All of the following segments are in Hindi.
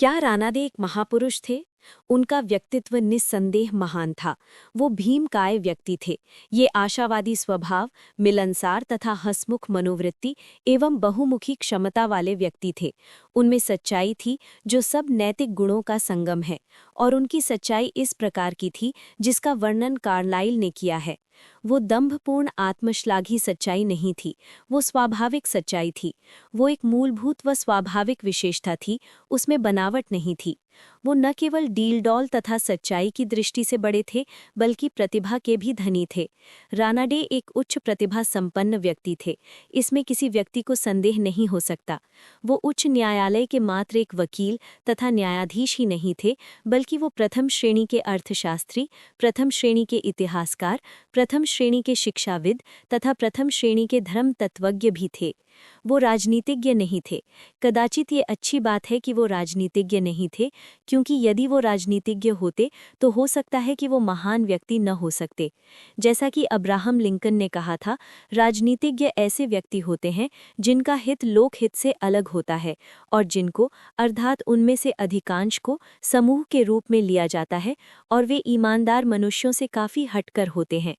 क्या रानाडे एक महापुरुष थे? उनका व्यक्तित्व निस्संदेह महान था। वो भीमकाय व्यक्ति थे। ये आशावादी स्वभाव, मिलनसार तथा हंसमुख मनोवृत्ति एवं बहुमुखी क्षमता वाले व्यक्ति थे। उनमें सच्चाई थी जो सब नैतिक गुणों का संगम है, और उनकी सच्चाई इस प्रकार की थी जिसका वर्णन कार्लाइल ने किया है। वो दंभपूर्ण आत्मश्लाघी सच्चाई नहीं थी, वो स्वाभाविक सच्चाई थी। वो एक मूलभूत व स्वाभाविक विशेषता थी, उसमें बनावट नहीं थी। वो न केवल डीलडौल तथा सच्चाई की दृष्टि से बड़े थे, बल्कि प्रतिभा के भी धनी थे। रानाडे एक उच्च प्रतिभा संपन्न व्यक्ति थे, इसमें किसी व्यक्ति को संदेह नहीं हो सकता। वो उच्च न्यायालय के मात्र एक वकील तथा न्यायाधीश ही नहीं थे, बल्कि वो प्रथम श्रेणी के अर्थशास्त्री, प्रथम श्रेणी के इतिहासकार, प्रथम श्रेणी के शिक्षाविद तथा प्रथम श्रेणी के धर्म तत्वज्ञ भी थे। वो राजनीतिज्ञ नहीं थे। कदाचित ये अच्छी बात है कि वो राजनीतिज्ञ नहीं थे, क्योंकि यदि वो राजनीतिज्ञ होते तो हो सकता है कि वो महान व्यक्ति न हो सकते। जैसा कि अब्राहम लिंकन ने कहा था, राजनीतिज्ञ ऐसे व्यक्ति होते हैं जिनका हित लोकहित से अलग होता है और जिनको, अर्थात उनमें से अधिकांश को, समूह के रूप में लिया जाता है, और वे ईमानदार मनुष्यों से काफ़ी हटकर होते हैं।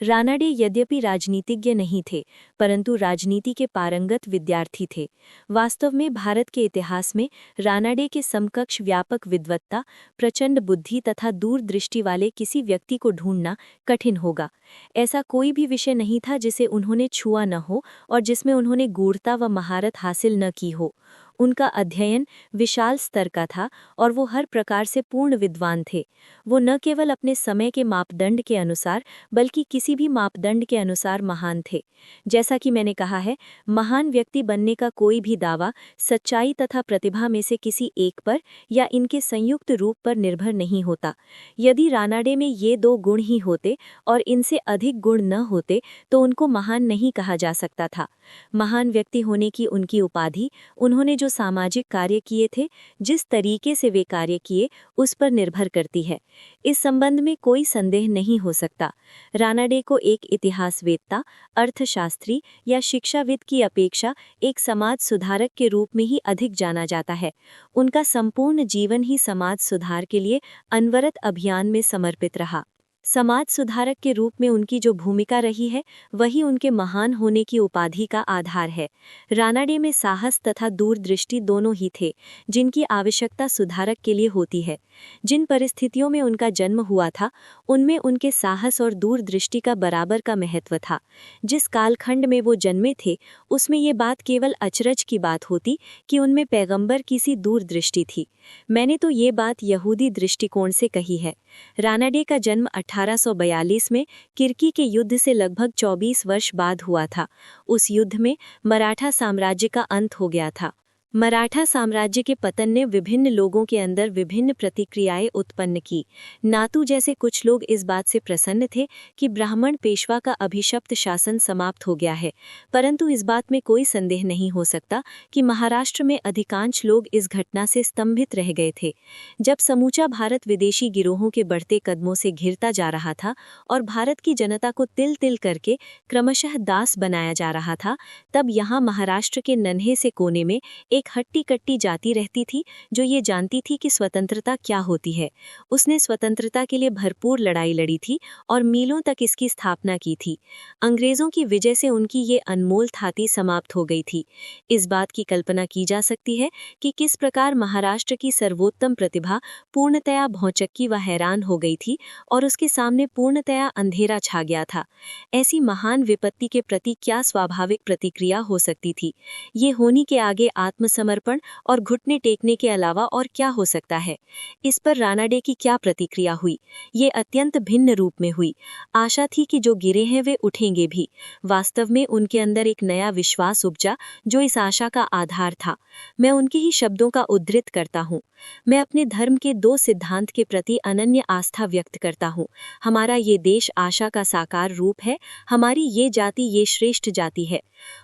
रानाडे यद्यपि राजनीतिज्ञ नहीं थे, परंतु राजनीति के पारंगत विद्यार्थी थे। वास्तव में भारत के इतिहास में रानाडे के समकक्ष व्यापक विद्वत्ता, प्रचंड बुद्धि तथा दूरदृष्टि वाले किसी व्यक्ति को ढूंढना कठिन होगा। ऐसा कोई भी विषय नहीं था जिसे उन्होंने छुआ न हो और जिसमें उन्होंने गूढ़ता व महारत हासिल न की हो। उनका अध्ययन विशाल स्तर का था और वो हर प्रकार से पूर्ण विद्वान थे। वो न केवल अपने समय के मापदंड के अनुसार, बल्कि किसी भी मापदंड के अनुसार महान थे। जैसा कि मैंने कहा है, महान व्यक्ति बनने का कोई भी दावा सच्चाई तथा प्रतिभा में से किसी एक पर या इनके संयुक्त रूप पर निर्भर नहीं होता। यदि रानाडे में ये दो गुण ही होते और इनसे अधिक गुण न होते तो उनको महान नहीं कहा जा सकता था। महान व्यक्ति होने की उनकी उपाधि, उन्होंने जो सामाजिक कार्य किए थे, जिस तरीके से वे कार्य किए, उस पर निर्भर करती है। इस संबंध में कोई संदेह नहीं हो सकता। रानाडे को एक इतिहासवेत्ता, अर्थशास्त्री या शिक्षाविद की अपेक्षा एक समाज सुधारक के रूप में ही अधिक जाना जाता है। उनका संपूर्ण जीवन ही समाज सुधार के लिए अनवरत अभियान में समर्पित रहा। समाज सुधारक के रूप में उनकी जो भूमिका रही है, वही उनके महान होने की उपाधि का आधार है। रानाडे में साहस तथा दूरदृष्टि दोनों ही थे, जिनकी आवश्यकता सुधारक के लिए होती है। जिन परिस्थितियों में उनका जन्म हुआ था, उनमें उनके साहस और दूरदृष्टि का बराबर का महत्व था। जिस कालखंड में वो जन्मे थे, उसमें ये बात केवल अचरज की बात होती कि उनमें पैगंबर की सी दूरदृष्टि थी। मैंने तो ये बात यहूदी दृष्टिकोण से कही है। रानाडे का जन्म 1842 में किर्की के युद्ध से लगभग 24 वर्ष बाद हुआ था। उस युद्ध में मराठा साम्राज्य का अंत हो गया था। मराठा साम्राज्य के पतन ने विभिन्न लोगों के अंदर विभिन्न प्रतिक्रियाएं उत्पन्न की। नातू जैसे कुछ लोग इस बात से प्रसन्न थे कि ब्राह्मण पेशवा का अभिशप्त शासन समाप्त हो गया है, परंतु इस बात में कोई संदेह नहीं हो सकता कि महाराष्ट्र में अधिकांश लोग इस घटना से स्तंभित रह गए थे। जब समूचा भारत विदेशी गिरोहों के बढ़ते कदमों से घिरता जा रहा था और भारत की जनता को तिल तिल करके क्रमशः दास बनाया जा रहा था, तब यहाँ महाराष्ट्र के नन्हे से कोने में एक हट्टी कट्टी जाति रहती थी जो ये जानती थी कि स्वतंत्रता क्या होती है। उसने स्वतंत्रता के लिए भरपूर लड़ाई लड़ी थी और मीलों तक इसकी स्थापना की थी। अंग्रेजों की विजय से उनकी ये अनमोल थाती समाप्त हो गई थी। इस बात की कल्पना की जा सकती है कि किस प्रकार महाराष्ट्र की सर्वोत्तम प्रतिभा पूर्णतया भौचक्की व हैरान हो गई थी और उसके सामने पूर्णतया अंधेरा छा गया था। ऐसी महान विपत्ति के प्रति क्या स्वाभाविक प्रतिक्रिया हो सकती थी? ये होनी के आगे आत्मसमर्पण और घुटने टेकने के अलावा और क्या हो सकता है? इस पर रानाडे की क्या प्रतिक्रिया हुई? ये अत्यंत भिन्न रूप में हुई। आशा थी कि जो गिरे हैं वे उठेंगे भी। वास्तव में उनके अंदर एक नया विश्वास उपजा जो इस आशा का आधार था। मैं उनके ही शब्दों का उद्धृत करता हूँ। मैं अपने धर्म के दो सिद्धांत के प्रति अनन्य आस्था व्यक्त करता हूँ। हमारा ये देश आशा का साकार रूप है। हमारी ये जाति ये श्रेष्ठ जाति है।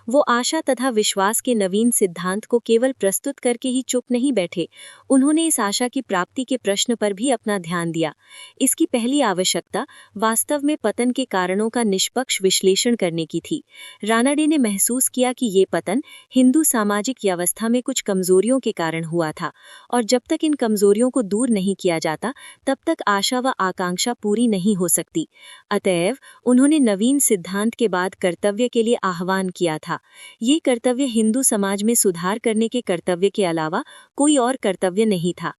वो आशा तथा विश्वास के नवीन सिद्धांत को केवल प्रस्तुत करके ही चुप नहीं बैठे, उन्होंने इस आशा की प्राप्ति के प्रश्न पर भी अपना ध्यान दिया। इसकी पहली आवश्यकता वास्तव में पतन के कारणों का निष्पक्ष विश्लेषण करने की थी। रानाडे ने महसूस किया कि ये पतन हिंदू सामाजिक व्यवस्था में कुछ कमजोरियों के कारण हुआ था, और जब तक इन कमजोरियों को दूर नहीं किया जाता तब तक आशा व आकांक्षा पूरी नहीं हो सकती। अतएव उन्होंने नवीन सिद्धांत के बाद कर्तव्य के लिए आह्वान किया था। ये कर्तव्य हिंदू समाज में सुधार करने के कर्तव्य के अलावा कोई और कर्तव्य नहीं था।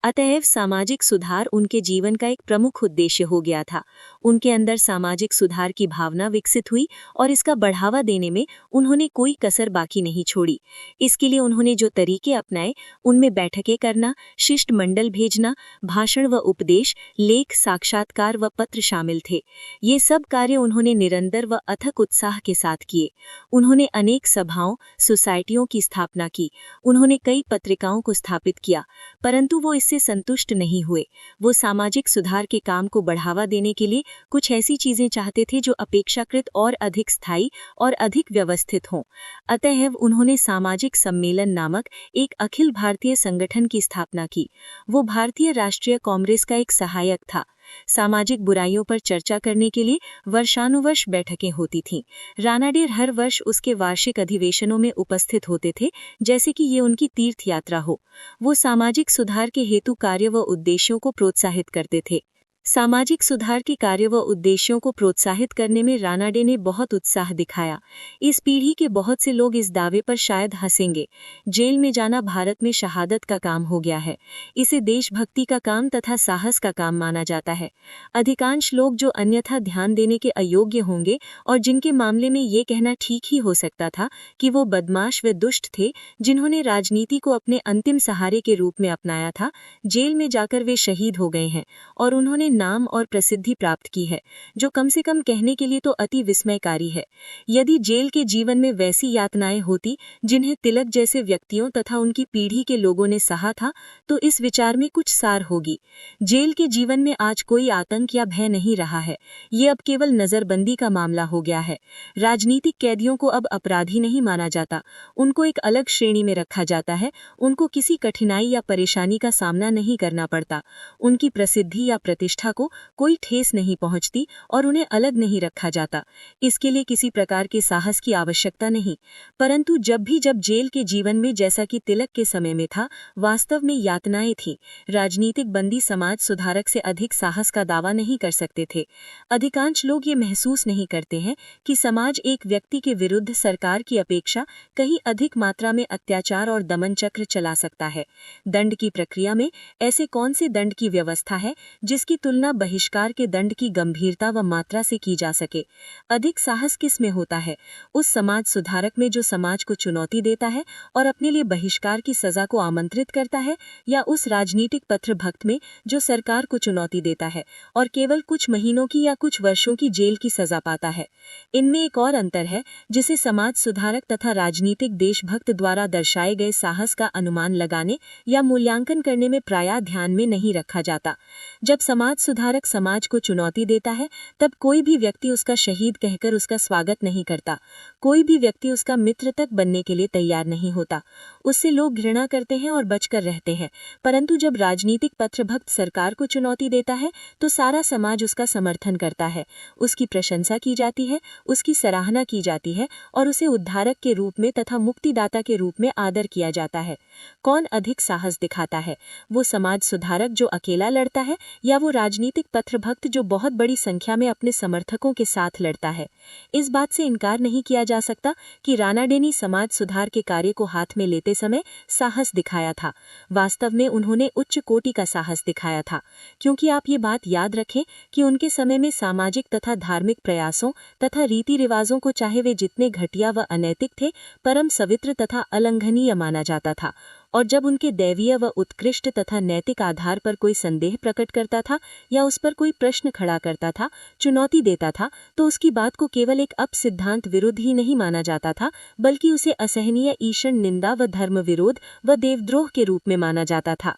अतएव सामाजिक सुधार उनके जीवन का एक प्रमुख उद्देश्य हो गया था। उनके अंदर सामाजिक सुधार की भावना विकसित हुई और इसका बढ़ावा देने में उन्होंने कोई कसर बाकी नहीं छोड़ी। इसके लिए उन्होंने जो तरीके अपनाए उनमें बैठकें करना, शिष्टमंडल भेजना, भाषण व उपदेश, लेख, साक्षात्कार व पत्र शामिल थे। ये सब कार्य उन्होंने निरंतर व अथक उत्साह के साथ किए। उन्होंने अनेक सभाओं, सोसाइटियों की स्थापना की। उन्होंने कई पत्रिकाओं को स्थापित किया, परंतु वो इससे संतुष्ट नहीं हुए। वो सामाजिक सुधार के काम को बढ़ावा देने के लिए कुछ ऐसी चीजें चाहते थे जो अपेक्षाकृत और अधिक स्थायी और अधिक व्यवस्थित हों। अतएव उन्होंने सामाजिक सम्मेलन नामक एक अखिल भारतीय संगठन की स्थापना की। वो भारतीय राष्ट्रीय कांग्रेस का एक सहायक था। सामाजिक बुराइयों पर चर्चा करने के लिए वर्षानुवर्ष बैठकें होती थीं। रानाडे हर वर्ष उसके वार्षिक अधिवेशनों में उपस्थित होते थे, जैसे कि ये उनकी तीर्थ यात्रा हो। वो सामाजिक सुधार के हेतु कार्य व उद्देश्यों को प्रोत्साहित करते थे। सामाजिक सुधार के कार्य व उद्देश्यों को प्रोत्साहित करने में रानाडे ने बहुत उत्साह दिखाया। इस पीढ़ी के बहुत से लोग इस दावे पर शायद हंसेंगे, जेल में जाना भारत में शहादत का काम हो गया है। इसे देशभक्ति का काम तथा साहस का काम माना जाता है। अधिकांश लोग जो अन्यथा ध्यान देने के अयोग्य होंगे और जिनके मामले में ये कहना ठीक ही हो सकता था कि वो बदमाश व दुष्ट थे, जिन्होंने राजनीति को अपने अंतिम सहारे के रूप में अपनाया था, जेल में जाकर वे शहीद हो गए हैं और उन्होंने नाम और प्रसिद्धि प्राप्त की है, जो कम से कम कहने के लिए तो अति विस्मयकारी है। यदि जेल के जीवन में वैसी यातनाएं होती जिन्हें तिलक जैसे व्यक्तियों तथा उनकी पीढ़ी के लोगों ने सहा था, तो इस विचार में कुछ सार होगी। जेल के जीवन में आज कोई आतंक या भय नहीं रहा है। ये अब केवल नजरबंदी का मामला हो गया है। राजनीतिक कैदियों को अब अपराधी नहीं माना जाता, उनको एक अलग श्रेणी में रखा जाता है। उनको किसी कठिनाई या परेशानी का सामना नहीं करना पड़ता। उनकी प्रसिद्धि या प्रतिष्ठा को कोई ठेस नहीं पहुंचती और उन्हें अलग नहीं रखा जाता। इसके लिए किसी प्रकार के साहस की आवश्यकता नहीं। परंतु जब जेल के जीवन में, जैसा कि तिलक के समय में था, वास्तव में यातनाएं थीं, राजनीतिक बंदी समाज सुधारक से अधिक साहस का दावा नहीं कर सकते थे। अधिकांश लोग ये महसूस नहीं करते हैं कि समाज एक व्यक्ति के विरुद्ध सरकार की अपेक्षा कहीं अधिक मात्रा में अत्याचार और दमन चक्र चला सकता है। दंड की प्रक्रिया में ऐसे कौन से दंड की व्यवस्था है जिसकी तुलना बहिष्कार के दंड की गंभीरता व मात्रा से की जा सके? अधिक साहस किस में होता है? उस समाज सुधारक में जो समाज को चुनौती देता है और अपने लिए बहिष्कार की सजा को आमंत्रित करता है, या उस राजनीतिक पत्रभक्त में जो सरकार को चुनौती देता है और केवल कुछ महीनों की या कुछ वर्षों की जेल की सजा पाता है? इनमें एक और अंतर है जिसे समाज सुधारक तथा राजनीतिक देशभक्त द्वारा दर्शाए गए साहस का अनुमान लगाने या मूल्यांकन करने में प्रायः ध्यान में नहीं रखा जाता। जब समाज सुधारक समाज को चुनौती देता है, तब कोई भी व्यक्ति उसका शहीद कहकर उसका स्वागत नहीं करता। कोई भी व्यक्ति उसका मित्र तक बनने के लिए तैयार नहीं होता। उससे लोग घृणा करते हैं और बचकर रहते हैं। परंतु जब राजनीतिक पत्रभक्त सरकार को चुनौती देता है, तो सारा समाज उसका समर्थन करता है, उसकी प्रशंसा की जाती है, उसकी सराहना की जाती है और उसे उद्धारक के रूप में तथा मुक्तिदाता के रूप में आदर किया जाता है। कौन अधिक साहस दिखाता है? वो समाज सुधारक जो अकेला लड़ता है, या वो राजनीतिक पत्रभक्त जो बहुत बड़ी संख्या में अपने समर्थकों के साथ लड़ता है? इस बात से इनकार नहीं किया जा सकता कि रानाडे ने समाज सुधार के कार्य को हाथ में लेते समय साहस दिखाया था। वास्तव में उन्होंने उच्च कोटि का साहस दिखाया था, क्योंकि आप ये बात याद रखें कि उनके समय में सामाजिक तथा धार्मिक प्रयासों तथा रीति रिवाजों को, चाहे वे जितने घटिया व अनैतिक थे, परम पवित्र तथा अलंघनीय माना जाता था। और जब उनके दैवीय व उत्कृष्ट तथा नैतिक आधार पर कोई संदेह प्रकट करता था या उस पर कोई प्रश्न खड़ा करता था, चुनौती देता था, तो उसकी बात को केवल एक अपसिद्धांत विरुद्ध ही नहीं माना जाता था, बल्कि उसे असहनीय ईषण निंदा व धर्म विरोध व देवद्रोह के रूप में माना जाता था।